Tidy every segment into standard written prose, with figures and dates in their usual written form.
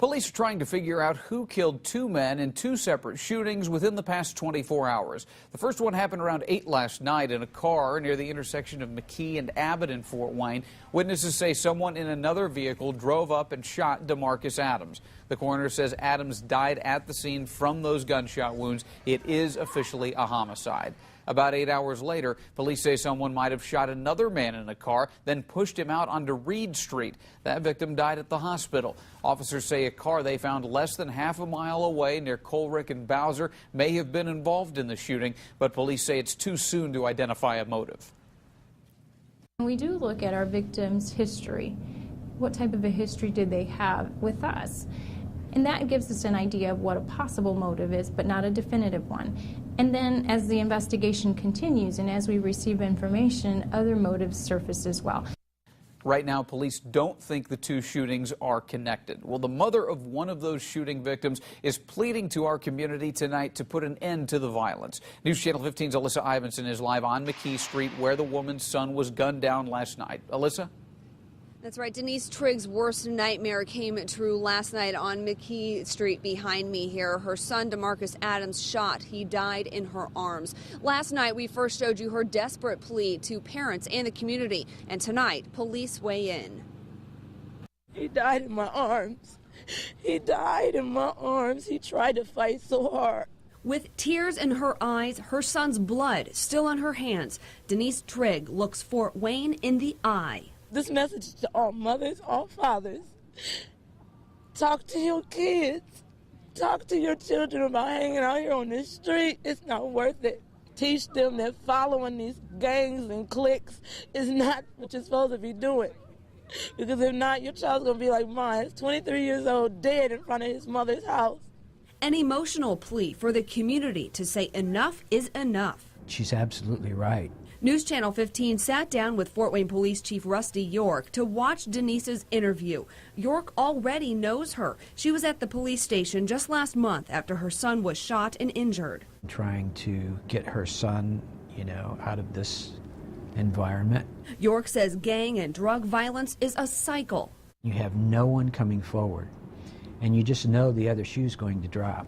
Police are trying to figure out who killed two men in two separate shootings within the past 24 hours. The first one happened around 8 last night in a car near the intersection of McKee and Abbott in Fort Wayne. Witnesses say someone in another vehicle drove up and shot DeMarcus Adams. The coroner says Adams died at the scene from those gunshot wounds. It is officially a homicide. About 8 hours later, police say someone might have shot another man in a car, then pushed him out onto Reed Street. That victim died at the hospital. Officers say a car they found less than half a mile away near Colerick and Bowser may have been involved in the shooting, but police say it's too soon to identify a motive. We do look at our victims' history. What type of a history did they have with us? And that gives us an idea of what a possible motive is, but not a definitive one. And then as the investigation continues and as we receive information, other motives surface as well. Right now, police don't think the two shootings are connected. Well, the mother of one of those shooting victims is pleading to our community tonight to put an end to the violence. News Channel 15's Alyssa Ivinson is live on McKee Street where the woman's son was gunned down last night. Alyssa? That's right. Denise Trigg's worst nightmare came true last night on McKee Street behind me here. Her son, DeMarcus Adams, shot. He died in her arms. Last night, we first showed you her desperate plea to parents and the community. And tonight, police weigh in. He died in my arms. He died in my arms. He tried to fight so hard. With tears in her eyes, her son's blood still on her hands, Denise Trigg looks Fort Wayne in the eye. This message to all mothers, all fathers. Talk to your kids. Talk to your children about hanging out here on this street. It's not worth it. Teach them that following these gangs and cliques is not what you're supposed to be doing. Because if not, your child's going to be like mine. He's 23 years old, dead in front of his mother's house. An emotional plea for the community to say enough is enough. She's absolutely right. News Channel 15 sat down with Fort Wayne Police Chief Rusty York to watch Denise's interview. York already knows her. She was at the police station just last month after her son was shot and injured. Trying to get her son, out of this environment. York says gang and drug violence is a cycle. You have no one coming forward, and you just know the other shoe's going to drop.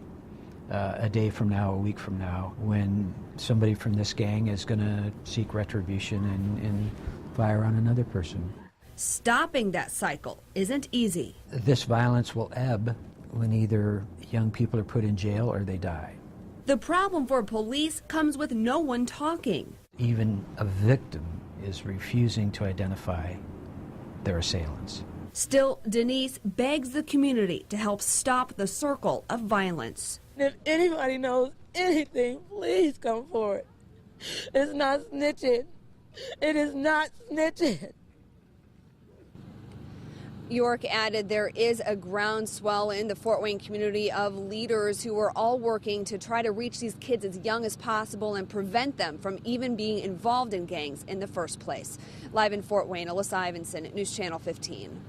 A day from now, a week from now, when somebody from this gang is going to seek retribution and fire on another person. Stopping that cycle isn't easy. This violence will ebb when either young people are put in jail or they die. The problem for police comes with no one talking. Even a victim is refusing to identify their assailants. Still, Denise begs the community to help stop the circle of violence. If anybody knows anything, please come forward. It's not snitching. It is not snitching. York added there is a groundswell in the Fort Wayne community of leaders who are all working to try to reach these kids as young as possible and prevent them from even being involved in gangs in the first place. Live in Fort Wayne, Alyssa Ivinson, News Channel 15.